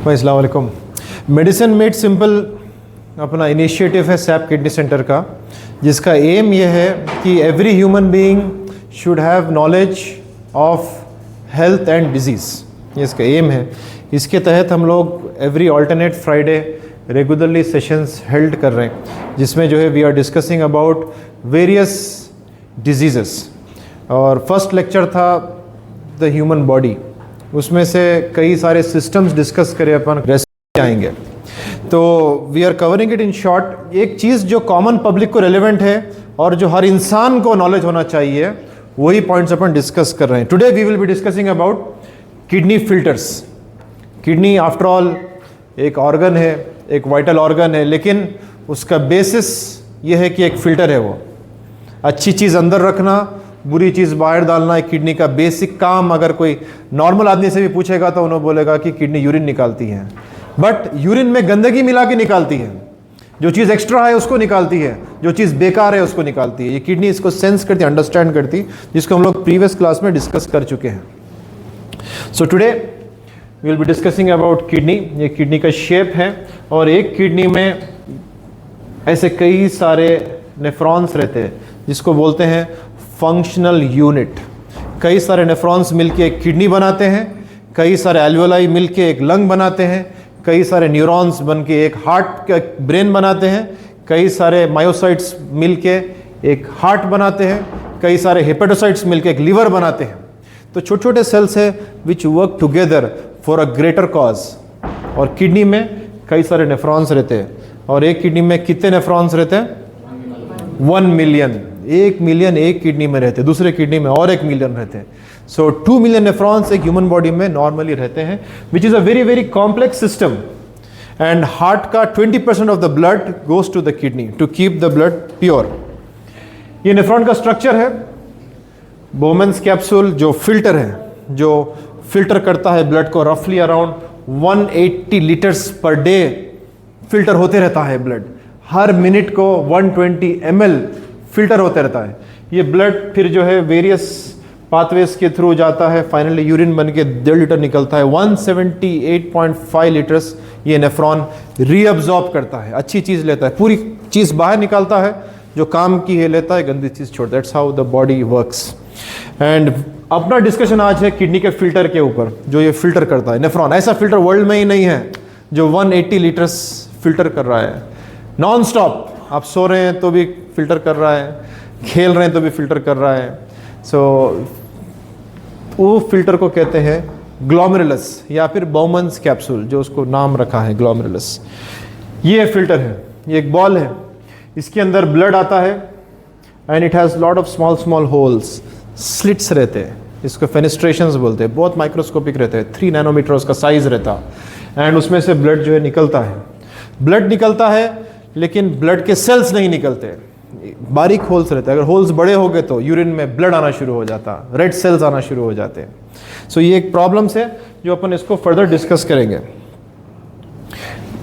भाई अस्सलाम वालेकुम। मेडिसिन मेड सिंपल अपना इनिशिएटिव है सैप किडनी सेंटर का, जिसका एम यह है कि every human being should have knowledge of health and disease. ये इसका एम है। इसके तहत हम लोग every alternate Friday regularly sessions held कर रहे हैं, जिसमें जो है we are discussing about various diseases. और फर्स्ट लेक्चर था द ह्यूमन बॉडी, उसमें से कई सारे सिस्टम्स डिस्कस करें अपन, रेसिपी आएंगे। तो we are covering it in short. एक चीज़ जो कॉमन पब्लिक को रेलेवेंट है और जो हर इंसान को नॉलेज होना चाहिए, वही पॉइंट्स अपन डिस्कस कर रहे हैं। Today we will be discussing about kidney filters. Kidney after all एक ऑर्गन है, एक वाइटल ऑर्गन है, लेकिन उसका बेसिस ये है कि एक फ़िल्टर है। वो अच्छी चीज़ अंदर रखना, बुरी चीज़ बाहर डालना एक किडनी का बेसिक काम। अगर कोई नॉर्मल आदमी से भी पूछेगा तो उन्होंने बोलेगा कि किडनी यूरिन निकालती है, बट यूरिन में गंदगी मिला के निकालती है। जो चीज़ एक्स्ट्रा है उसको निकालती है, जो चीज़ बेकार है उसको निकालती है। ये किडनी इसको सेंस करती है, अंडरस्टैंड करती, जिसको हम लोग प्रीवियस क्लास में डिस्कस कर चुके हैं। So today we will be discussing about kidney. ये किडनी का शेप है और एक किडनी में ऐसे कई सारे नेफ्रॉन्स रहते हैं, जिसको बोलते हैं फंक्शनल यूनिट। कई सारे नेफ्रॉन्स मिलके एक किडनी बनाते हैं, कई सारे एल्वेलाई मिलके एक लंग बनाते हैं, कई सारे न्यूरॉन्स बनके एक हार्ट का ब्रेन बनाते हैं, कई सारे मायोसाइट्स मिलके एक हार्ट बनाते हैं, कई सारे हेपेटोसाइट्स मिलके एक लीवर बनाते हैं। तो छोटे छोटे सेल्स है which work together for a greater cause. और किडनी में कई सारे नेफ्रॉन्स रहते हैं, और एक किडनी में कितने नेफ्रॉन्स रहते हैं? 1 मिलियन। 1 मिलियन एक किडनी में रहते हैं, दूसरे किडनी में और 1 मिलियन रहते हैं। सो 2 मिलियन नेफ्रॉन्स एक ह्यूमन बॉडी में नॉर्मली रहते हैं, which is a very very complex system. And heart का 20% of the blood goes to the kidney to keep the blood pure. ये नेफ्रॉन का स्ट्रक्चर है। बोमेन्स कैप्सूल जो filter है, जो फिल्टर करता है ब्लड को, रफली around 180 litres per day filter होते रहता है ब्लड। हर मिनट को 120 ml फिल्टर होते रहता है। ये ब्लड फिर जो है वेरियस पाथवेज के थ्रू जाता है, फाइनली यूरिन बन के 1.5 लीटर निकलता है। 178.5 लीटर्स ये नेफ्रॉन रीअब्जॉर्ब करता है, अच्छी चीज़ लेता है, पूरी चीज़ बाहर निकालता है, जो काम की है लेता है, गंदी चीज़ छोड़ता है। That's how the body works. And अपना डिस्कशन आज है किडनी के फिल्टर के ऊपर, जो ये फिल्टर करता है नेफ्रॉन। ऐसा फिल्टर वर्ल्ड में ही नहीं है जो 180 लीटर्स फिल्टर कर रहा है नॉन स्टॉप। आप सो रहे हैं तो भी फिल्टर कर रहा है, खेल रहे हैं तो भी फिल्टर कर रहा है। सो वो फिल्टर को कहते हैं ग्लोमेरुलस या फिर बोमेन्स कैप्सूल, जो उसको नाम रखा है ग्लोमेरुलस। ये फिल्टर है, ये एक बॉल है, इसके अंदर ब्लड आता है and it has lot of small small holes, slits रहते हैं, इसको फेनेस्ट्रेशंस बोलते हैं। बहुत माइक्रोस्कोपिक रहते हैं, 3 नैनोमीटर उसका साइज रहता है। एंड उसमें से ब्लड जो है निकलता है। ब्लड निकलता है, लेकिन ब्लड के सेल्स नहीं निकलते, बारीक होल्स रहते हैं। अगर होल्स बड़े हो गए तो यूरिन में ब्लड आना शुरू हो जाता, रेड सेल्स आना शुरू हो जाते हैं। सो ये एक प्रॉब्लम्स है जो अपन इसको फर्दर डिस्कस करेंगे।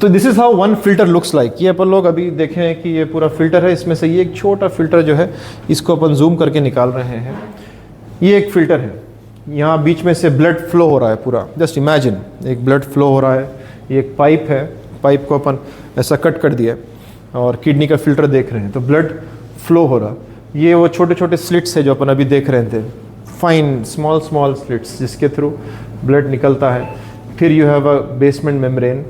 तो this is how one filter looks like. ये अपन लोग अभी देखें कि ये पूरा फिल्टर है, इसमें से ये एक छोटा फिल्टर जो है, इसको अपन जूम करके निकाल रहे हैं। ये एक फिल्टर है, यहाँ बीच में से ब्लड फ्लो हो रहा है पूरा। जस्ट इमेजिन एक ब्लड फ्लो हो रहा है। ये एक पाइप है, पाइप को अपन ऐसा कट कर दिया और किडनी का फिल्टर देख रहे हैं, तो ब्लड फ्लो हो रहा। ये वो छोटे छोटे स्लिट्स है जो अपन अभी देख रहे थे, फाइन स्मॉल स्मॉल स्लिट्स, जिसके थ्रू ब्लड निकलता है। फिर you have a basement membrane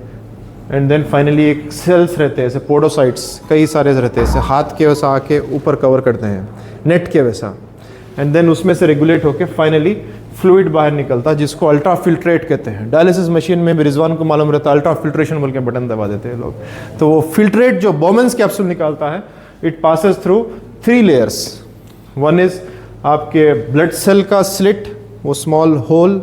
and then finally एक सेल्स रहते हैं, ऐसे पोडोसाइट्स कई सारे रहते हैं, ऐसे हाथ के वैसा आके ऊपर कवर करते हैं, नेट के वैसा। एंड देन उसमें से रेगुलेट होकर फाइनली फ्लूइड बाहर निकलता है, जिसको अल्ट्रा फिल्ट्रेट कहते हैं। डायलिसिस मशीन में भी रिजवान को मालूम रहता है, अल्ट्रा फिल्ट्रेशन बोल के बटन दबा देते हैं लोग। तो वो फिल्ट्रेट जो बोमेन्स कैप्सूल निकालता है, it passes through 3 layers. One is आपके ब्लड सेल का स्लिट, वो स्मॉल होल,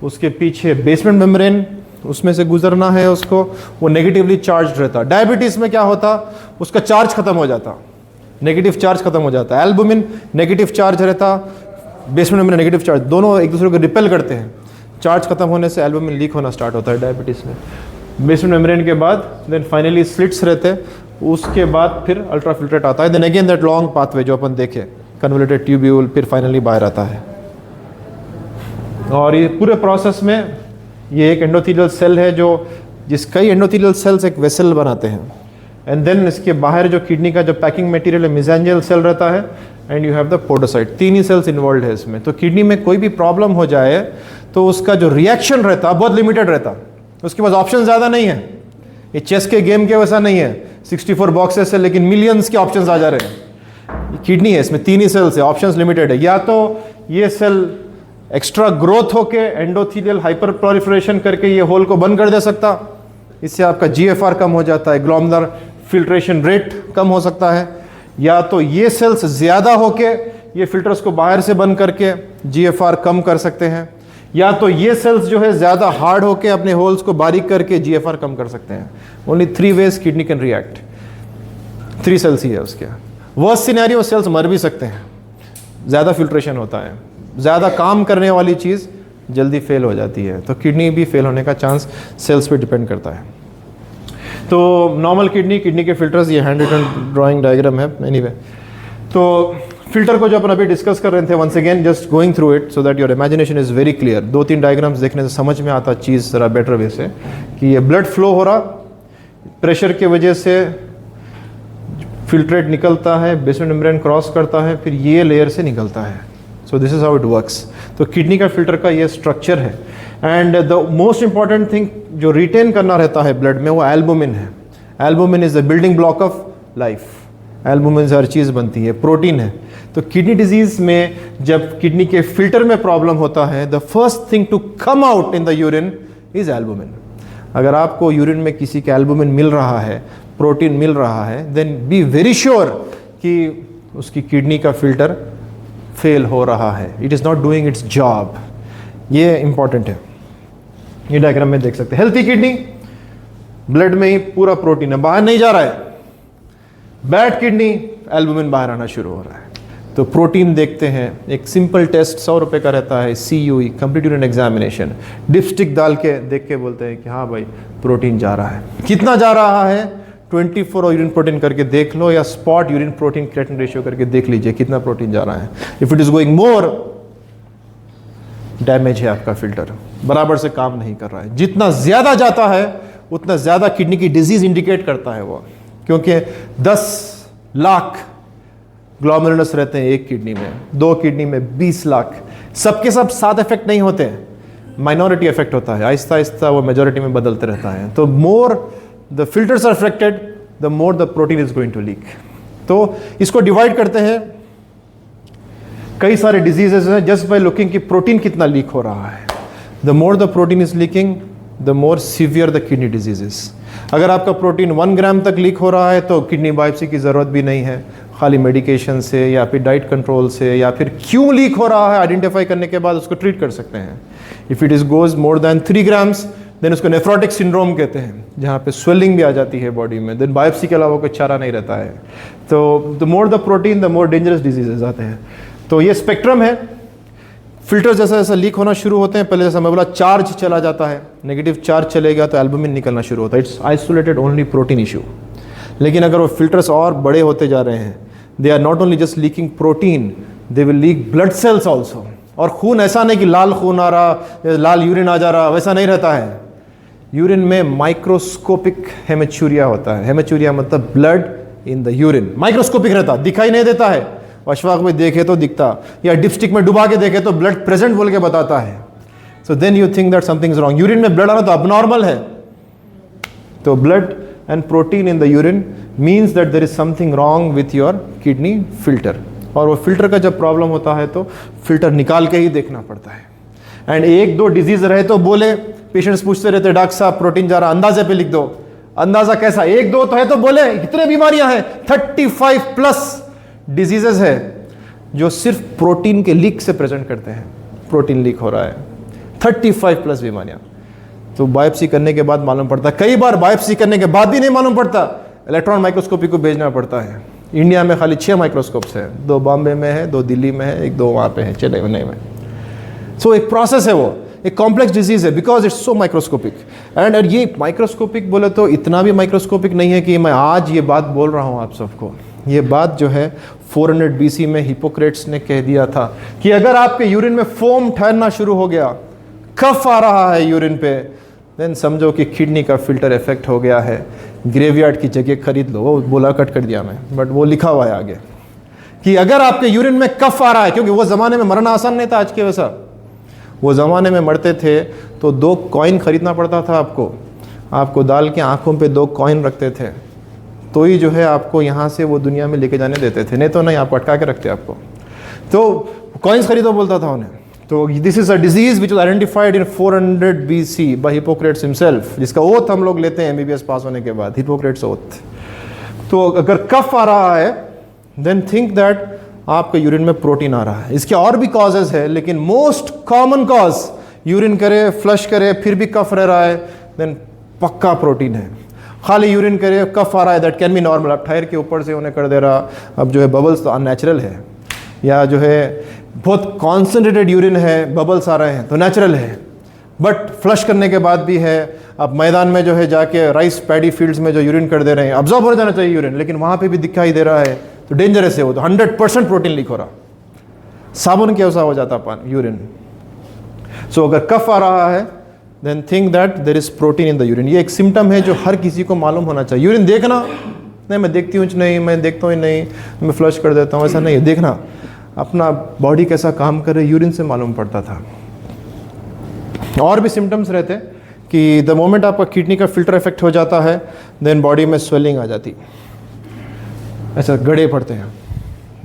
उसके पीछे बेसमेंट मेम्ब्रेन, उसमें से गुजरना है उसको, वो नेगेटिवली चार्ज रहता। डायबिटीज़ में क्या होता, उसका चार्ज खत्म हो जाता, नेगेटिव चार्ज खत्म हो जाता। एल्बुमिन नेगेटिव चार्ज रहता, बेसमेंट में नेगेटिव चार्ज, दोनों एक दूसरे को रिपेल करते हैं। चार्ज खत्म होने से एल्बुमिन लीक होना स्टार्ट होता है डायबिटीज़ में। बेसमेंट मेम्ब्रेन के बाद देन फाइनली स्लिट्स रहते हैं, उसके बाद फिर अल्ट्रा फिल्ट्रेट आता है। Then again that long pathway जो अपन देखे, कन्वोल्यूटेड ट्यूब्यूल, फिर फाइनली बाहर आता है। और ये पूरे प्रोसेस में ये एक एंडोथेलियल सेल है जो जिस कई एंडोथेलियल सेल्स एक वेसल बनाते हैं, एंड देन इसके बाहर जो किडनी का जो पैकिंग मटेरियल है मेसेंजियल सेल रहता है, and you have the podocyte. 3 ही सेल्स इन्वॉल्व है इसमें। तो किडनी में कोई भी प्रॉब्लम हो जाए तो उसका जो रिएक्शन रहता है बहुत लिमिटेड रहता, उसके पास ऑप्शन ज़्यादा नहीं है। ये चेस के गेम के वैसा नहीं है 64 बॉक्सेस है लेकिन मिलियंस के ऑप्शंस आ जा रहे हैं। किडनी है, इसमें 3 ही सेल्स है, ऑप्शंस लिमिटेड है। या तो ये सेल एक्स्ट्रा ग्रोथ होके एंडोथेलियल हाइपर प्रोलिफरेशन करके ये होल को बंद कर दे सकता, इससे आपका GFR कम हो जाता है, ग्लोमेरुलर फिल्ट्रेशन रेट कम हो सकता है। या तो ये सेल्स ज़्यादा होके ये फिल्टर्स को बाहर से बंद करके GFR कम कर सकते हैं, या तो ये सेल्स जो है ज़्यादा हार्ड होके अपने होल्स को बारीक करके GFR कम कर सकते हैं। Only 3 ways kidney can react, 3 cells ही है उसके। वर्स्ट सिनेरियो सेल्स मर भी सकते हैं, ज़्यादा फिल्ट्रेशन होता है, ज़्यादा काम करने वाली चीज़ जल्दी फेल हो जाती है, तो किडनी भी फेल होने का चांस सेल्स पे डिपेंड करता है। तो नॉर्मल किडनी के फिल्टर्स, ये हैंड रिटन ड्राइंग डायग्राम है एनीवे। तो फिल्टर को जो अपन अभी डिस्कस कर रहे थे, once again just going through it so that your imagination is very clear. 2-3 diagrams देखने से समझ में आता चीज़ ज़रा बेटर वे से कि ये ब्लड फ्लो हो रहा, प्रेशर की वजह से फिल्ट्रेट निकलता है, बेसमेंट मेम्ब्रेन क्रॉस करता है, फिर ये लेयर से निकलता है। So this is how it works. तो किडनी का फिल्टर का ये स्ट्रक्चर है। And the most important thing जो रिटेन करना रहता है ब्लड में वो एल्बुमिन है। Albumin is the building block of life. Albumin से हर चीज़ बनती है, प्रोटीन है। तो किडनी डिजीज में जब किडनी के फिल्टर में प्रॉब्लम होता है, the first thing to come out in the urine is albumin. अगर आपको यूरिन में किसी का एल्बुमिन मिल रहा है, प्रोटीन मिल रहा है, देन बी वेरी श्योर कि उसकी किडनी का फिल्टर फेल हो रहा है, it is not doing it's job. ये इंपॉर्टेंट है। ये डायग्राम में देख सकते हैं, हेल्थी किडनी ब्लड में ही पूरा प्रोटीन है, बाहर नहीं जा रहा है। बैड किडनी एल्बुमिन बाहर आना शुरू हो रहा है। तो प्रोटीन देखते हैं, एक सिंपल टेस्ट 100 रुपये का रहता है, CUE complete urine examination. Dipstick डाल के देख के बोलते हैं कि हाँ भाई प्रोटीन जा रहा है। कितना जा रहा है 24 यूरिन प्रोटीन करके देख लो, या spot urine protein creatinine ratio करके देख लीजिए कितना प्रोटीन जा रहा है। If it is going more, damage है, आपका फिल्टर बराबर से काम नहीं कर रहा है। जितना ज्यादा जाता है उतना ज्यादा किडनी की डिजीज इंडिकेट करता है वो, क्योंकि 10 लाख ग्लोमेरुलस रहते हैं एक किडनी में, 2 किडनी में 20 लाख। सबके सब साथ इफेक्ट नहीं होते, माइनॉरिटी इफेक्ट होता है, आहिस्ता आहिस्ता वो मेजॉरिटी में बदलते रहता है। तो more the filters are affected, the more the protein is going to leak. तो इसको डिवाइड करते हैं, कई सारे डिजीजेस हैं जस्ट बाय लुकिंग कि प्रोटीन कितना लीक हो रहा है। The more the protein is leaking, the more severe the kidney diseases. अगर आपका प्रोटीन 1 ग्राम तक लीक हो रहा है तो किडनी बायोप्सी की ज़रूरत भी नहीं है, खाली मेडिकेशन से या फिर डाइट कंट्रोल से, या फिर क्यों लीक हो रहा है आइडेंटिफाई करने के बाद उसको ट्रीट कर सकते हैं। If it is goes more than 3 grams then उसको नेफ्रोटिक सिंड्रोम कहते हैं, जहाँ पे स्वेलिंग भी आ जाती है बॉडी में, देन बायोप्सी के अलावा कोई चारा नहीं रहता है। तो the more the protein the more dangerous diseases आते हैं। तो ये स्पेक्ट्रम है। फिल्टर जैसा जैसा लीक होना शुरू होते हैं, पहले जैसा मैं बोला चार्ज चला जाता है, नेगेटिव चार्ज चलेगा तो एल्बुमिन निकलना शुरू होता है। It's isolated only protein issue. लेकिन अगर वो फिल्टर्स और बड़े होते जा रहे हैं, they are not only just leaking protein, they will leak blood cells also. और खून ऐसा नहीं कि लाल खून आ रहा, लाल यूरिन आ जा रहा, वैसा नहीं रहता है। यूरिन में माइक्रोस्कोपिक हेमेचूरिया होता है। हेमेचूरिया मतलब blood in the urine, microscopic रहता, दिखाई नहीं देता है। अशफाक में देखे तो दिखता, या डिपस्टिक में डुबा के देखे तो ब्लड प्रेजेंट बोल के बताता है। So then you think that something is wrong. Urine में ब्लड आना तो अबनॉर्मल है। तो blood and protein in the urine means that there is something wrong with your kidney filter. और वो फिल्टर का जब प्रॉब्लम होता है तो फिल्टर निकाल के ही देखना पड़ता है। एंड 1-2 डिजीज रहे तो बोले, पेशेंट्स पूछते रहते डॉक्टर साहब प्रोटीन जा रहा, अंदाजे पे लिख दो। अंदाजा कैसा? 1-2 तो है तो बोले कितने बीमारियां हैं, 35+ डिजीजेस है जो सिर्फ प्रोटीन के लीक से प्रेजेंट करते हैं। प्रोटीन लीक हो रहा है, 35+ बीमारियां। तो बायोप्सी करने के बाद मालूम पड़ता है, कई बार बायोप्सी करने के बाद भी नहीं मालूम पड़ता, इलेक्ट्रॉन माइक्रोस्कोपी को भेजना पड़ता है। इंडिया में खाली 6 माइक्रोस्कोप्स है, 2 बॉम्बे में है, 2 दिल्ली में है, 1-2 वहाँ पे है, चेन्नई में। सो एक प्रोसेस है, वो एक कॉम्प्लेक्स डिजीज है because it's so microscopic. And ये माइक्रोस्कोपिक बोले तो इतना भी माइक्रोस्कोपिक नहीं है कि मैं आज ये बात बोल रहा हूँ आप सबको। ये बात जो है 400 BC में हिपोक्रेट्स ने कह दिया था कि अगर आपके यूरिन में फोम ठहरना शुरू हो गया, कफ आ रहा है यूरिन पे, देन समझो कि किडनी का फिल्टर इफेक्ट हो गया है, ग्रेवयार्ड की जगह खरीद लो। वो बोला कट कर दिया मैं, बट वो लिखा हुआ है आगे कि अगर आपके यूरिन में कफ आ रहा है, क्योंकि वो ज़माने में मरना आसान नहीं था आज के वैसा, वो ज़माने में मरते थे तो 2 कॉइन खरीदना पड़ता था आपको डाल के आँखों पे 2 कॉइन रखते थे, तो ही जो है आपको यहाँ से वो दुनिया में लेके जाने देते थे, नहीं तो नहीं आपको अटका के रखते आपको। तो कॉइन्स खरीदो बोलता था उन्हें। तो this is a disease which was identified in 400 BC by Hippocrates himself, जिसका ओथ हम लोग लेते हैं MBBS पास होने के बाद, हिपोक्रेट्स ओथ। तो अगर कफ आ रहा है देन थिंक दैट आपके यूरिन में प्रोटीन आ रहा है। इसके और भी कॉजेज है, लेकिन मोस्ट कॉमन कॉज यूरिन करे, फ्लश करे, फिर भी कफ रह रहा है, देन पक्का प्रोटीन है। खाली यूरिन करे, कफ आ रहा है, दैट कैन बी नॉर्मल, अब टायर के ऊपर से उन्हें कर दे रहा, अब जो है बबल्स तो अननेचुरल है, या जो है बहुत कॉन्सेंट्रेटेड यूरिन है, बबल्स आ रहे हैं तो नेचुरल है, बट फ्लश करने के बाद भी है। अब मैदान में जो है जाके राइस पैडी फील्ड्स में जो यूरिन कर दे रहे हैं, अब्जॉर्ब हो जाना चाहिए यूरिन, लेकिन वहाँ पे भी दिखाई दे रहा है तो डेंजरस है वो, तो 100% प्रोटीन लीक हो रहा, साबुन के जैसा हो जाता पानी यूरिन। सो अगर कफ आ रहा है then think that there is protein in the urine. ये एक सिम्टम है जो हर किसी को मालूम होना चाहिए। यूरिन देखना, नहीं मैं देखती हूँ नहीं, मैं देखता हूँ नहीं, मैं फ्लश कर देता हूँ, ऐसा नहीं है। देखना अपना बॉडी कैसा काम कर रही, यूरिन से मालूम पड़ता था। और भी सिम्टम्स रहते कि द मोमेंट आपका किडनी का फिल्टर इफेक्ट हो जाता है देन बॉडी में स्वेलिंग आ जाती, ऐसा गड़े पड़ते हैं,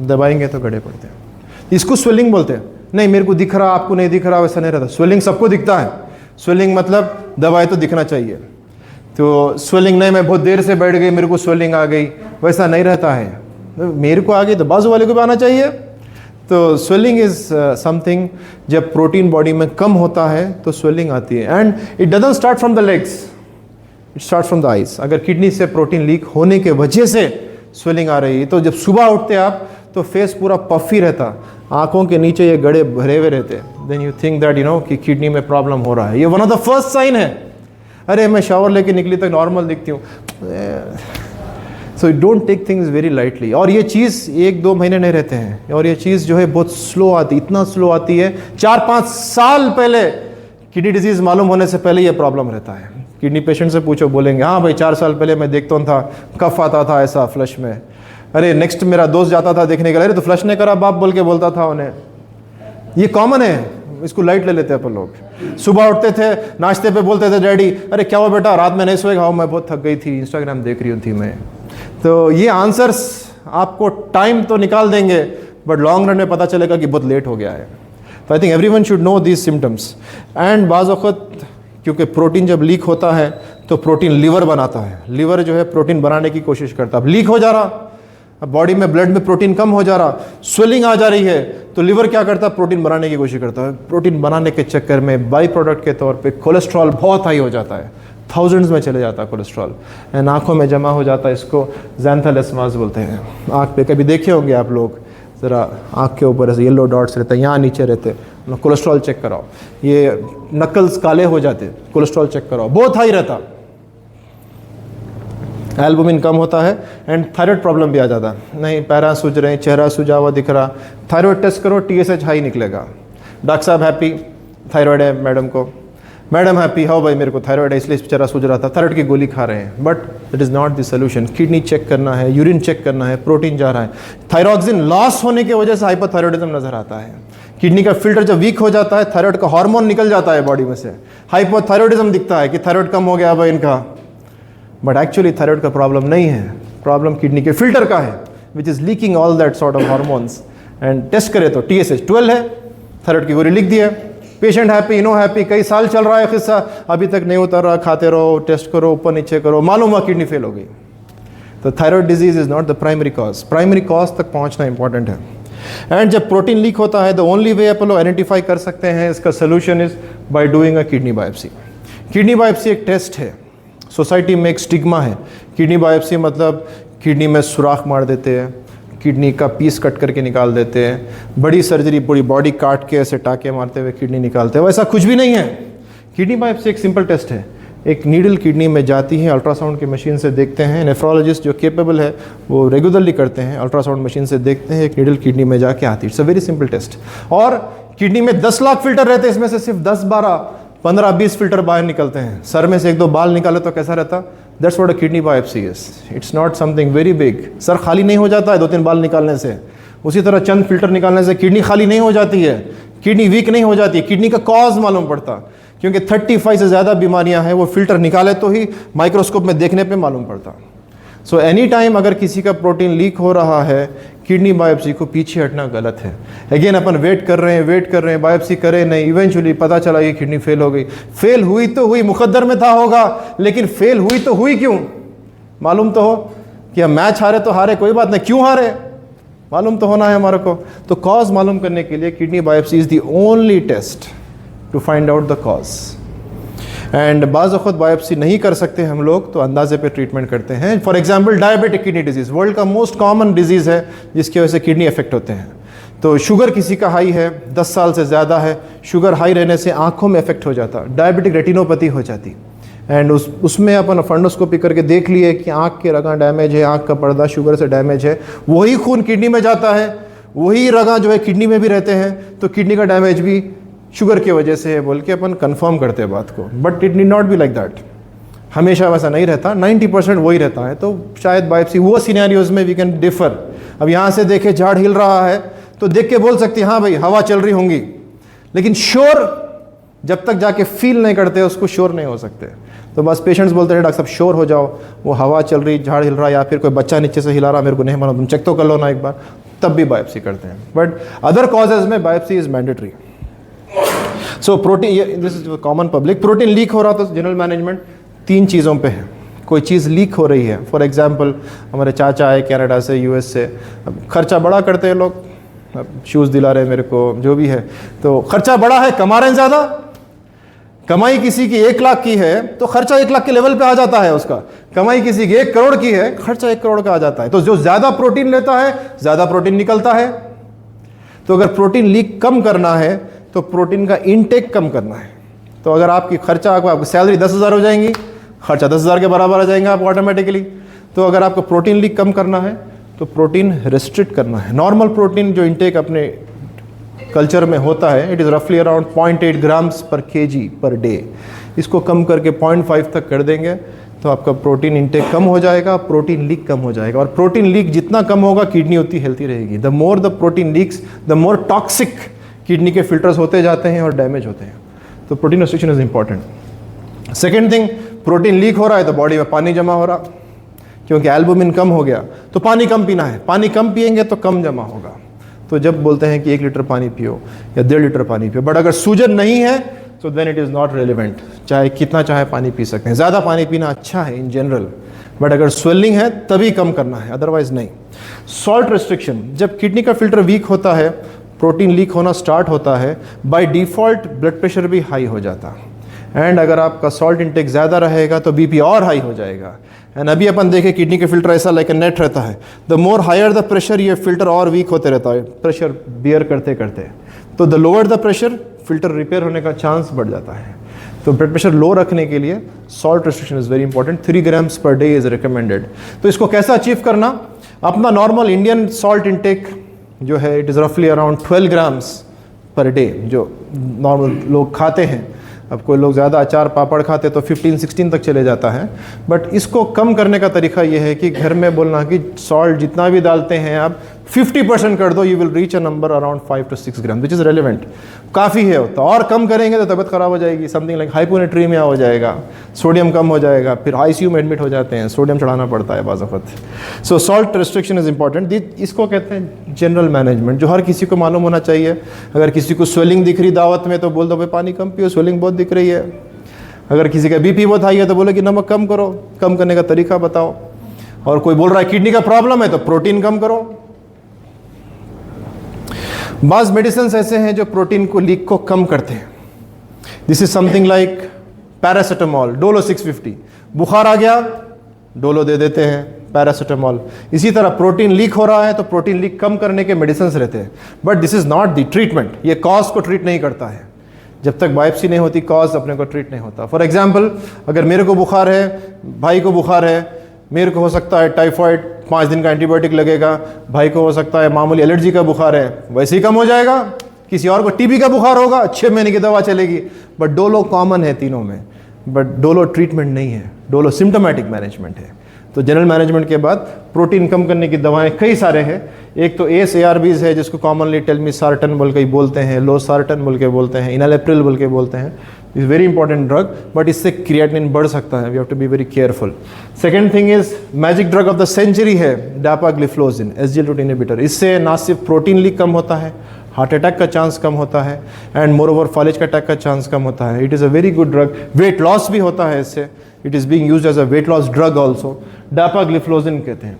दबाएंगे तो गड़े पड़ते हैं, इसको स्वेलिंग बोलते हैं। नहीं मेरे को दिख रहा, आपको नहीं दिख रहा, वैसा नहीं रहता। स्वेलिंग सबको दिखता है, स्वेलिंग मतलब दबाए तो दिखना चाहिए। तो स्वेलिंग नहीं मैं बहुत देर से बैठ गई, मेरे को स्वेलिंग आ गई, वैसा नहीं रहता है। तो मेरे को आ गई तो बाजू वाले को भी आना चाहिए। तो स्वेलिंग इज समथिंग, जब प्रोटीन बॉडी में कम होता है तो स्वेलिंग आती है। And it doesn't start from the legs, it start from the eyes. अगर किडनी से प्रोटीन लीक होने के वजह से स्वेलिंग आ रही है तो जब सुबह उठते आप तो फेस पूरा पफी रहता, आंखों के नीचे ये गड़े भरे हुए रहते, then you think that you know कि किडनी में प्रॉब्लम हो रहा है। ये one of the first sign है। अरे मैं शावर लेके निकली तक नॉर्मल दिखती हूँ। So don't take things very lightly. और ये चीज़ 1-2 महीने नहीं रहते हैं, और ये चीज़ जो है बहुत स्लो आती, इतना स्लो आती है 4-5 साल पहले किडनी डिजीज़ मालूम होने से पहले ये प्रॉब्लम रहता है। किडनी पेशेंट से पूछो, बोलेंगे हाँ भाई 4 साल पहले मैं देखता था कफ आता था ऐसा फ्लश में। अरे नेक्स्ट मेरा दोस्त जाता था देखने के लिए, अरे तो फ्लश नहीं करा बाप बोल के बोलता था उन्हें। ये कॉमन है, इसको लाइट ले लेते हैं अपन लोग। सुबह उठते थे, नाश्ते पे बोलते थे डैडी अरे क्या हुआ बेटा, रात में नहीं सोएगा? हाँ मैं बहुत थक गई थी, इंस्टाग्राम देख रही थी मैं। तो ये आंसर्स आपको टाइम तो निकाल देंगे, बट लॉन्ग रन में पता चलेगा कि बहुत लेट हो गया है। तो I think everyone should know these symptoms. And बाज़ वक़्त क्योंकि प्रोटीन जब लीक होता है तो प्रोटीन लीवर बनाता है, लीवर जो है प्रोटीन बनाने की कोशिश करता है। अब लीक हो जा रहा, अब बॉडी में ब्लड में प्रोटीन कम हो जा रहा, स्वेलिंग आ जा रही है, तो लीवर क्या करता है? प्रोटीन बनाने की कोशिश करता है। प्रोटीन बनाने के चक्कर में बाई प्रोडक्ट के तौर पे कोलेस्ट्रॉल बहुत हाई हो जाता है, थाउजेंड्स में चले जाता है कोलेस्ट्रॉल, एंड आँखों में जमा हो जाता है। इसको ज़ैंथैलेस्मास बोलते हैं। आँख पे कभी देखे होंगे आप लोग, ज़रा आँख के ऊपर ऐसे येलो डॉट्स रहते हैं, यहाँ नीचे रहते हैं। कोलेस्ट्रॉल चेक कराओ, ये नकल्स काले हो जाते, कोलेस्ट्रॉल चेक कराओ, बहुत हाई रहता। एल्बुमिन कम होता है एंड थायराइड प्रॉब्लम भी आ जाता है। नहीं पैरा सूज रहे हैं, चेहरा सूजा हुआ दिख रहा, थायराइड टेस्ट करो, TSH हाई निकलेगा। डॉक्टर साहब हैप्पी, थायराइड है मैडम को, मैडम हैप्पी, हाँ भाई मेरे को थायराइड है इसलिए चेहरा सूज रहा था, थायराइड की गोली खा रहे हैं। But it is not the solution. Kidney check करना है, यूरिन चेक करना है, प्रोटीन जा रहा है। थायरॉक्सिन लॉस होने की वजह से हाइपोथायरॉयडिज्म नजर आता है। किडनी का फिल्टर जब वीक हो जाता है, थायराइड का हार्मोन निकल जाता है बॉडी में से, हाइपोथायरॉयडिज्म दिखता है कि थायराइड कम हो गया भाई इनका। बट एक्चुअली थायराइड का प्रॉब्लम नहीं है, प्रॉब्लम किडनी के फिल्टर का है, which is leaking all that sort of hormones. And test करें तो TSH 12 है, थायराइड की गोली लिख दी है, पेशेंट हैप्पी, नो हैप्पी। कई साल चल रहा है किस्सा, अभी तक नहीं उतर रहा, खाते रहो, टेस्ट करो, ऊपर नीचे करो, मालूम हुआ किडनी फेल हो गई। तो thyroid disease is not the primary cause, primary cause तक पहुंचना इंपॉर्टेंट है। एंड जब प्रोटीन लीक होता है, द ओनली वे आप लोग आइडेंटिफाई कर सकते हैं इसका solution is by doing a kidney biopsy. Kidney biopsy एक टेस्ट है, सोसाइटी में एक स्टिग्मा है। किडनी बायोप्सी मतलब किडनी में सुराख मार देते हैं, किडनी का पीस कट करके निकाल देते हैं, बड़ी सर्जरी पूरी बॉडी काट के ऐसे टाके मारते हुए किडनी निकालते हैं, वैसा कुछ भी नहीं है। किडनी बायोप्सी एक सिंपल टेस्ट है, एक नीडल किडनी में जाती है, अल्ट्रासाउंड की मशीन से देखते हैं, नेफ्रोलॉजिस्ट जो केपेबल है वो रेगुलरली करते हैं, अल्ट्रासाउंड मशीन से देखते हैं, एक नीडल किडनी में जाके आती है। It's a very simple test. और किडनी में 10 लाख फिल्टर रहते हैं, इसमें से सिर्फ 10-12 15-20 फिल्टर बाहर निकलते हैं, सर में से 1-2 बाल निकाले तो कैसा रहता? That's what a kidney biopsy is. It's not something very big. Sir खाली नहीं हो जाता है 2-3 बाल निकालने से। उसी तरह चंद फिल्टर निकालने से किडनी खाली नहीं हो जाती है, किडनी वीक नहीं हो जाती। किडनी का कॉज मालूम पड़ता, क्योंकि 35 से ज़्यादा बीमारियां हैं, वो फिल्टर निकाले तो ही माइक्रोस्कोप में देखने पे मालूम पड़ता। सो एनी टाइम अगर किसी का प्रोटीन लीक हो रहा है, किडनी बायोप्सी को पीछे हटना गलत है। अगेन अपन वेट कर रहे हैं, बायोप्सी करें नहीं, इवेंचुअली पता चला कि किडनी फेल हो गई। फेल हुई तो हुई, मुकद्दर में था होगा, लेकिन फेल हुई तो हुई क्यों? मालूम तो हो कि हम मैच हारे तो हारे, कोई बात नहीं, क्यों हारे मालूम तो होना है हमारे को। तो कॉज मालूम करने के लिए kidney biopsy is the only test to find out the cause. And बाज़ वक़्त बायोप्सी नहीं कर सकते हम लोग, तो अंदाजे पे ट्रीटमेंट करते हैं। For example diabetic kidney disease world का मोस्ट कॉमन डिजीज़ है, जिसकी वजह से किडनी अफेक्ट होते हैं। तो शुगर किसी का हाई है, 10 साल से ज़्यादा है, शुगर हाई रहने से आँखों में इफेक्ट हो जाता, डायबिटिक रेटिनोपैथी हो जाती। एंड उसमें अपन फंडोस्कोपी करके देख लिए कि आँख के रगां डैमेज है, आँख का पर्दा शुगर से डैमेज है, वही खून किडनी में जाता है, वही रगां जो है किडनी में भी रहते हैं, तो किडनी का डैमेज भी शुगर की वजह से है बोल के अपन कंफर्म करते हैं बात को। But it need not be like that, हमेशा वैसा नहीं रहता, 90% वही रहता है। तो शायद बायोप्सी वो सिनेरियोज में वी कैन डिफर। अब यहाँ से देखे झाड़ हिल रहा है तो देख के बोल सकते हैं हाँ भाई हवा चल रही होंगी, लेकिन श्योर जब तक जाके फील नहीं करते उसको श्योर नहीं हो सकते। तो बस पेशेंट्स बोलते हैं डॉक्टर साहब श्योर हो जाओ, वो हवा चल रही, झाड़ हिल रहा, या फिर कोई बच्चा नीचे से हिला रहा, मेरे को नहीं मालूम, तुम चेक तो कर लो ना एक बार, तब भी बायोप्सी करते हैं। बट अदर कॉजेज में biopsy is mandatory. So protein, this is common public, protein leak हो रहा तो जनरल मैनेजमेंट 3 चीज़ों पे है। कोई चीज़ लीक हो रही है, फॉर एग्जांपल हमारे चाचा आए कनाडा से, यूएस से, अब खर्चा बड़ा करते हैं लोग, अब शूज़ दिला रहे हैं मेरे को, जो भी है, तो खर्चा बड़ा है, कमा रहे हैं ज़्यादा। कमाई किसी की 1 लाख की है तो खर्चा 1 लाख के लेवल पे आ जाता है उसका। कमाई किसी की 1 करोड़ की है, खर्चा 1 करोड़ का आ जाता है। तो जो ज़्यादा प्रोटीन लेता है ज़्यादा प्रोटीन निकलता है। तो अगर प्रोटीन लीक कम करना है तो प्रोटीन का इनटेक कम करना है। तो अगर आपकी खर्चा, आपकी सैलरी 10,000 हो जाएंगी, खर्चा 10,000 के बराबर आ जाएंगे आपको ऑटोमेटिकली। तो अगर आपको प्रोटीन लीक कम करना है तो प्रोटीन रिस्ट्रिक्ट करना है। नॉर्मल प्रोटीन जो इनटेक अपने कल्चर में होता है, इट इज़ रफली अराउंड 0.8 ग्राम्स पर केजी पर डे। इसको कम करके 0.5 तक कर देंगे तो आपका प्रोटीन इंटेक कम हो जाएगा, प्रोटीन लीक कम हो जाएगा। और प्रोटीन लीक जितना कम होगा किडनी उतनी हेल्थी रहेगी। The more the protein leaks the more toxic kidney के फिल्टर्स होते जाते हैं और डैमेज होते हैं। तो protein restriction is important. Second thing, protein leak हो रहा है तो बॉडी में पानी जमा हो रहा, क्योंकि एल्बुमिन कम हो गया तो पानी कम पीना है, पानी कम पिएंगे तो कम जमा होगा। तो जब बोलते हैं कि 1 लीटर पानी पियो या 1.5 लीटर पानी पियो, बट अगर सूजन नहीं है तो then it is not relevant. चाहे कितना चाहे पानी पी सकते हैं, ज़्यादा पानी पीना अच्छा है इन जनरल, बट अगर स्वेलिंग है तभी कम करना है, अदरवाइज नहीं। सॉल्ट रिस्ट्रिक्शन, जब किडनी का फिल्टर वीक होता है, प्रोटीन लीक होना स्टार्ट होता है, बाय डिफ़ॉल्ट ब्लड प्रेशर भी हाई हो जाता। एंड अगर आपका सॉल्ट इंटेक ज़्यादा रहेगा तो बीपी और हाई हो जाएगा। एंड अभी अपन देखें किडनी के फिल्टर ऐसा लाइक नेट रहता है, the more higher the pressure, ये फिल्टर और वीक होते रहता है प्रेशर बियर करते करते। तो the lower the pressure, filter repair होने का चांस बढ़ जाता है। तो ब्लड प्रेशर लो रखने के लिए salt restriction is very important. 3 grams per day is recommended. तो इसको कैसे अचीव करना? अपना नॉर्मल इंडियन सॉल्ट इंटेक जो है इट इज़ रफली अराउंड 12 ग्राम्स पर डे, जो नॉर्मल लोग खाते हैं। अब कोई लोग ज़्यादा अचार पापड़ खाते तो 15-16 तक चले जाता है। बट इसको कम करने का तरीका ये है कि घर में बोलना कि सॉल्ट जितना भी डालते हैं आप 50% कर दो, you will reach a number around 5 to 6 gram, which is relevant, काफ़ी है। तो और कम करेंगे तो तबीयत ख़राब हो जाएगी, समथिंग लाइक हाइपोनेट्रीमिया हो जाएगा, सोडियम कम हो जाएगा, फिर आईसीयू में एडमिट हो जाते हैं, सोडियम चढ़ाना पड़ता है बाज़ वक़्त। सो सॉल्ट रिस्ट्रिक्शन इज़ इंपॉर्टेंट। इसको कहते हैं जनरल मैनेजमेंट, जो हर किसी को मालूम होना चाहिए। अगर किसी को स्वेलिंग दिख रही दावत में तो बोल दो भाई पानी कम पियो, स्वेलिंग बहुत दिख रही है। अगर किसी का बीपी बहुत हाई है तो बोले कि नमक कम करो, कम करने का तरीका बताओ। और कोई बोल रहा है किडनी का प्रॉब्लम है तो प्रोटीन कम करो। बाज़ मेडिसिन ऐसे हैं जो प्रोटीन को लीक को कम करते हैं। This is something like paracetamol, Dolo 650, बुखार आ गया डोलो दे देते हैं, पैरासीटामोल। इसी तरह प्रोटीन लीक हो रहा है तो प्रोटीन लीक कम करने के मेडिसिन रहते हैं। But this is not the treatment, ये कॉज को ट्रीट नहीं करता है। जब तक बायोप्सी नहीं होती कॉज अपने को ट्रीट नहीं होता। फॉर एग्जाम्पल, अगर मेरे को बुखार है, भाई को बुखार है, मेरे को हो सकता है टाइफॉइड, 5 दिन का एंटीबायोटिक लगेगा, भाई को हो सकता है मामूली एलर्जी का बुखार है, वैसे ही कम हो जाएगा, किसी और को टीबी का बुखार होगा, 6 महीने की दवा चलेगी, बट डोलो कॉमन है तीनों में, बट डोलो ट्रीटमेंट नहीं है, डोलो सिम्टोमेटिक मैनेजमेंट है। तो जनरल मैनेजमेंट के बाद प्रोटीन कम करने की दवाएं कई सारे हैं। एक तो एस ARBs है जिसको कॉमनली टेलमिसार्टन बोल के बोलते हैं, लोसार्टन बोल के बोलते हैं, इनालेप्रिल बोल के बोलते हैं। Is very important drug, but इससे क्रिएटिनिन बढ़ सकता है, we have to be very careful. Second thing is magic drug of the century है डापाग्लिफ्लोजिन, SGLT2 इनहिबिटर। इससे ना सिर्फ प्रोटीन लीक कम होता है, हार्ट अटैक का चांस कम होता है, एंड मोर ओवर फॉलेज का अटैक का चांस कम होता है। It is a very good drug, weight loss भी होता है इससे, it is being used as a weight loss drug also, dapagliflozin कहते हैं।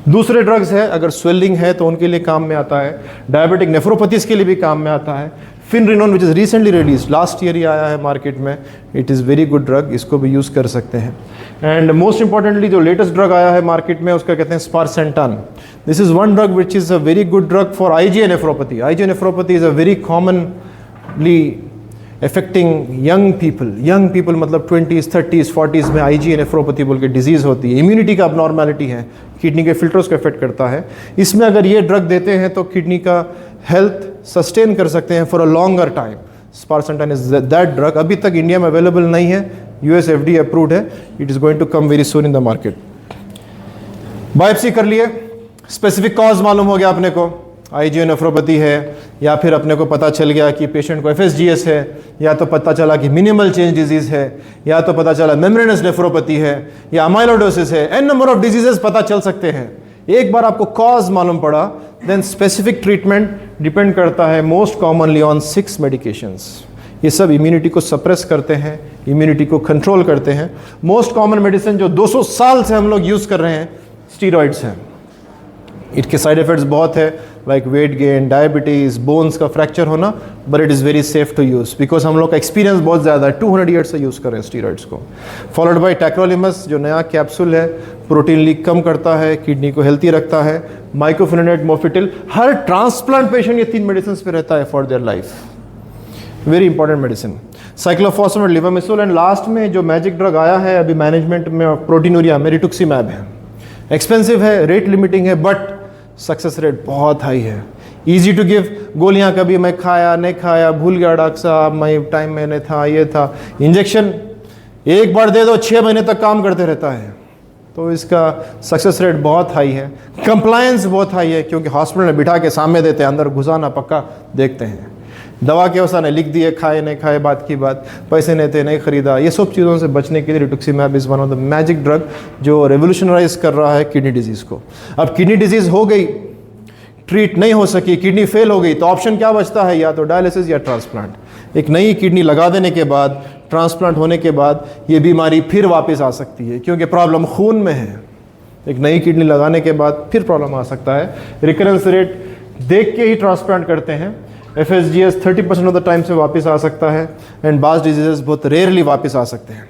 दूसरे ड्रग्स है, अगर स्वेलिंग है तो उनके लिए काम में आता है, डायबिटिक नेफ्रोपैथीज के लिए भी काम में आता है। Finerenone which is recently release, last year ही आया है मार्केट में, it is very good drug, इसको भी यूज़ कर सकते हैं। एंड मोस्ट इंपॉर्टेंटली जो लेटेस्ट ड्रग आया है मार्केट में उसका कहते हैं sparsentan. This is one drug which is a very good drug for IgA nephropathy. IgA nephropathy is a very commonly affecting young people मतलब 20s 30s 40s में IgA nephropathy बोल के डिजीज़ होती है। इम्यूनिटी का अबनॉर्मेलिटी है, kidney के filters को अफेक्ट करता है। इसमें अगर ये ड्रग देते हैं तो किडनी का हेल्थ सस्टेन कर सकते हैं for a longer time. Sparsentan is that drug, अभी तक इंडिया में अवेलेबल नहीं है, US FDA अप्रूव्ड है, it is going to come very soon in the market. Biopsy कर लिए, स्पेसिफिक कॉज मालूम हो गया अपने को, IgA नेफ्रोपैथी है, या फिर अपने को पता चल गया कि पेशेंट को FSGS है, या तो पता चला कि मिनिमल चेंज डिजीज़ है, या तो पता चला मेम्ब्रेनस नेफ्रोपैथी है, या अमाइलोडोसिस है, एन नंबर ऑफ डिजीजेस पता चल सकते हैं। एक बार आपको कॉज मालूम पड़ा, देन स्पेसिफिक ट्रीटमेंट डिपेंड करता है मोस्ट कॉमनली ऑन 6 मेडिकेशंस। ये सब इम्यूनिटी को सप्रेस करते हैं, इम्यूनिटी को कंट्रोल करते हैं। मोस्ट कॉमन मेडिसिन जो 200 साल से हम लोग यूज़ कर रहे हैं, स्टीरॉइड्स हैं। इसके साइड इफ़ेक्ट्स बहुत है, like weight gain, diabetes, bones का फ्रैक्चर होना, but it is very safe to use because हम लोग का एक्सपीरियंस बहुत ज़्यादा है, 200 ईयर्स से यूज़ कर रहे हैं स्टीरॉइड्स को। फॉलोड बाय टैक्रोलिमस, जो नया कैप्सूल है, प्रोटीन लीक कम करता है, किडनी को हेल्थी रखता है। माइक्रोफिनोनेट, मोफिटिल, हर ट्रांसप्लांट पेशेंट ये 3 मेडिसिन पे रहता है for their life, very important medicine. Cyclophosphate, levamisole, and last में जो मैजिक ड्रग आया है अभी मैनेजमेंट में प्रोटीनूरिया में, रिटुक्सीमैब है। एक्सपेंसिव है, रेट लिमिटिंग है, बट सक्सेस रेट बहुत हाई है। ईजी टू गिव, गोलियां कभी मैं खाया नहीं खाया, भूल गया डॉक्टर साहब, मैं टाइम मैंने था, ये था। इंजेक्शन एक बार दे दो, 6 महीने तक काम करते रहता है, तो इसका सक्सेस रेट बहुत हाई है। कंप्लायंस बहुत हाई है, क्योंकि हॉस्पिटल में बिठा के सामने देते हैं, अंदर घुसाना पक्का देखते हैं। दवा के वसा ने लिख दिए, खाए नहीं खाए बात की बात, पैसे नहीं थे नहीं खरीदा, ये सब चीज़ों से बचने के लिए rituximab is one of the magic drug जो रेवोल्यूशनराइज कर रहा है किडनी डिजीज़ को। अब किडनी डिजीज़ हो गई, ट्रीट नहीं हो सकी, किडनी फेल हो गई, तो ऑप्शन क्या बचता है, या तो डायलिसिस या ट्रांसप्लांट। एक नई किडनी लगा देने के बाद, ट्रांसप्लांट होने के बाद ये बीमारी फिर वापस आ सकती है, क्योंकि प्रॉब्लम खून में है। एक नई किडनी लगाने के बाद फिर प्रॉब्लम आ सकता है। रिकरेंस रेट देख के ही ट्रांसप्लांट करते हैं। FSGS 30% ऑफ द टाइम से वापस आ सकता है, एंड बास डिजीजेस बहुत रेयरली वापस आ सकते हैं।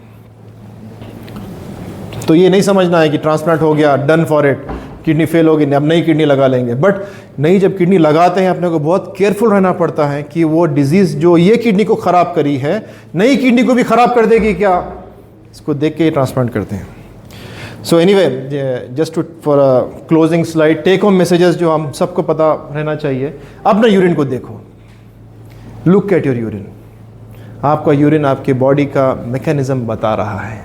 तो ये नहीं समझना है कि ट्रांसप्लांट हो गया, done for it, kidney fail होगी, अब नई किडनी लगा लेंगे। बट नई जब किडनी लगाते हैं, अपने को बहुत केयरफुल रहना पड़ता है कि वो डिजीज़ जो ये किडनी को ख़राब करी है, नई किडनी को भी ख़राब कर देगी क्या, इसको देख के ही ट्रांसप्लांट करते हैं। So anyway, just to for a closing slide, take home messages जो हम सबको पता रहना चाहिए। अपना यूरिन को देखो, लुक एट योर यूरिन। आपका यूरिन आपके बॉडी का मैकेनिज्म बता रहा है,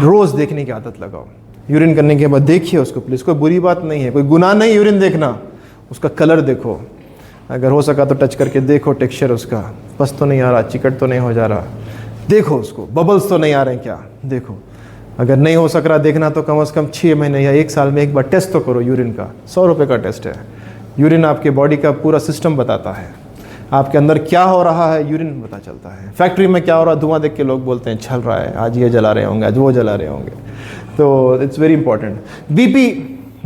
रोज़ देखने की आदत लगाओ। यूरिन करने के बाद देखिए उसको प्लीज़, कोई बुरी बात नहीं है, कोई गुनाह नहीं यूरिन देखना। उसका कलर देखो, अगर हो सका तो टच करके देखो टेक्सचर उसका, पस तो नहीं आ रहा, चिकट तो नहीं हो जा रहा, देखो उसको, बबल्स तो नहीं आ रहे हैं क्या, देखो। अगर नहीं हो सक रहा देखना तो कम से कम 6 महीने या 1 साल में एक बार टेस्ट तो करो यूरिन का। 100 रुपये का टेस्ट है। यूरिन आपके बॉडी का पूरा सिस्टम बताता है, आपके अंदर क्या हो रहा है यूरिन पता चलता है। फैक्ट्री में क्या हो रहा है, धुआं देख के लोग बोलते हैं छल रहा है, आज ये जला रहे होंगे, आज वो जला रहे होंगे। तो इट्स वेरी इंपॉर्टेंट। बीपी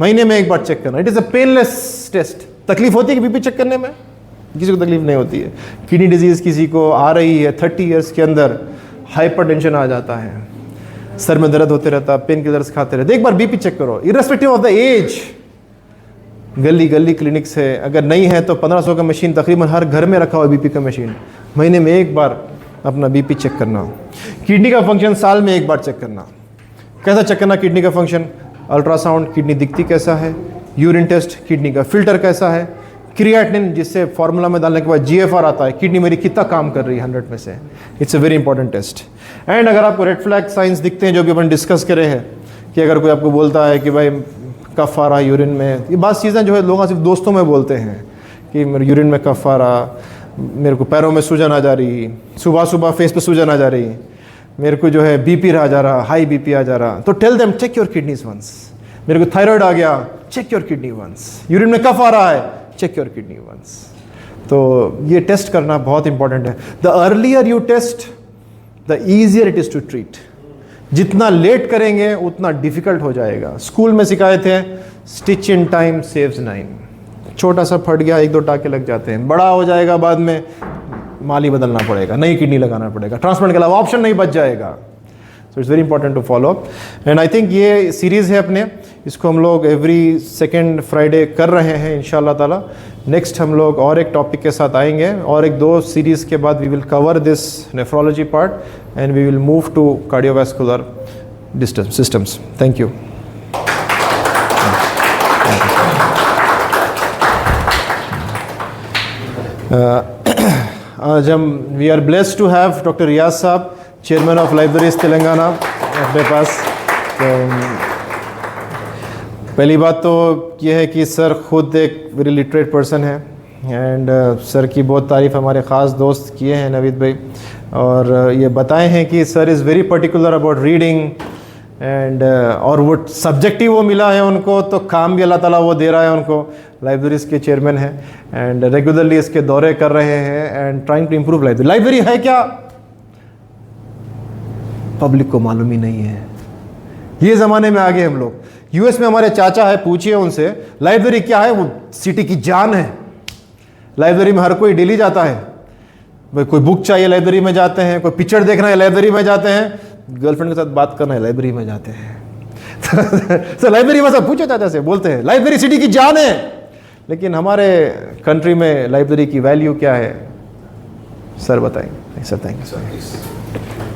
महीने में एक बार चेक करना, it is a painless test. तकलीफ होती है कि बीपी चेक करने में? किसी को तकलीफ नहीं होती है। किडनी डिजीज़ किसी को आ रही है, 30 ईयर्स के अंदर हाइपरटेंशन आ जाता है, सर में दर्द होते रहता, पेन किलर्स खाते रहते, एक बार बीपी चेक करो, इर्रेस्पेक्टिव ऑफ द एज। गली गली क्लिनिक्स है, अगर नहीं है तो 1500 का मशीन तकरीबन हर घर में रखा हुआ बीपी का मशीन। महीने में एक बार अपना बीपी चेक करना। किडनी का फंक्शन साल में एक बार चेक करना। कैसा चेक करना किडनी का फंक्शन? अल्ट्रासाउंड, किडनी दिखती कैसा है, यूरिन टेस्ट, किडनी का फिल्टर कैसा है, क्रिएटिनिन जिससे फार्मूला में डालने के बाद GFR आता है, किडनी मेरी कितना काम कर रही है 100 में से। It's a very important test. And अगर आपको रेड फ्लैग साइंस दिखते हैं जो भी अपन डिस्कस करे हैं, कि अगर कोई आपको बोलता है कि भाई कफ आ रहा यूरिन में, ये बात चीज़ें जो है लोग सिर्फ दोस्तों में बोलते हैं कि मेरे यूरिन में कफ आ रहा, मेरे को पैरों में सूजन आ जा रही, सुबह सुबह फेस पे सूजन आ जा रही, मेरे को जो है BP आ जा रहा, हाई BP आ जा रहा, तो tell them check your kidneys once. मेरे को थायराइड आ गया, check your kidney once. Urine में कफ आ रहा है, चेक योर किडनी वंस। तो ये टेस्ट करना बहुत इंपॉर्टेंट है। The earlier you test the easier it is to treat. जितना लेट करेंगे उतना डिफिकल्ट हो जाएगा। स्कूल में सिखाए थे स्टिच इन टाइम सेव्स 9। छोटा सा फट गया, 1-2 टाके लग जाते हैं, बड़ा हो जाएगा बाद में माली बदलना पड़ेगा, नई किडनी लगाना पड़ेगा, ट्रांसप्लांट के अलावा ऑप्शन नहीं बच जाएगा। So it's very important to follow. And I think ये सीरीज़ है अपने, इसको हम लोग एवरी सेकेंड फ्राइडे कर रहे हैं इंशाल्लाह ताला। नेक्स्ट हम लोग और एक टॉपिक के साथ आएंगे, और 1-2 सीरीज़ के बाद we will cover this nephrology part and we will move to cardiovascular systems. Thank you. आज हम we are blessed to have doctor Riyaz साहब, चेयरमैन ऑफ लाइब्रेरीज तेलंगाना अपने पास। तो पहली बात तो ये है कि सर खुद एक वेरी लिटरेट पर्सन है, एंड सर की बहुत तारीफ़ हमारे ख़ास दोस्त किए हैं नवीद भाई, और ये बताए हैं कि sir is very particular about reading and और वो सब्जेक्टिव वो मिला है उनको, तो काम भी अल्लाह ताला वो दे रहा है उनको। लाइब्रेरीज़ के चेयरमैन हैं एंड रेगुलरली इसके दौरे कर रहे हैं and trying to improve library. Library है क्या, पब्लिक को मालूम ही नहीं है। ये ज़माने में आगे हम लोग, US में हमारे चाचा है, पूछिए उनसे लाइब्रेरी क्या है, वो सिटी की जान है। लाइब्रेरी में हर कोई डेली जाता है, भाई कोई बुक चाहिए लाइब्रेरी में जाते हैं, कोई पिक्चर देखना है लाइब्रेरी में जाते हैं, गर्लफ्रेंड के साथ बात करना है लाइब्रेरी में जाते हैं। तो लाइब्रेरी में सब पूछो चाचा से, बोलते हैं लाइब्रेरी सिटी की जान है। लेकिन हमारे कंट्री में लाइब्रेरी की वैल्यू क्या है, सर बताएंगे। Sir thank you sir.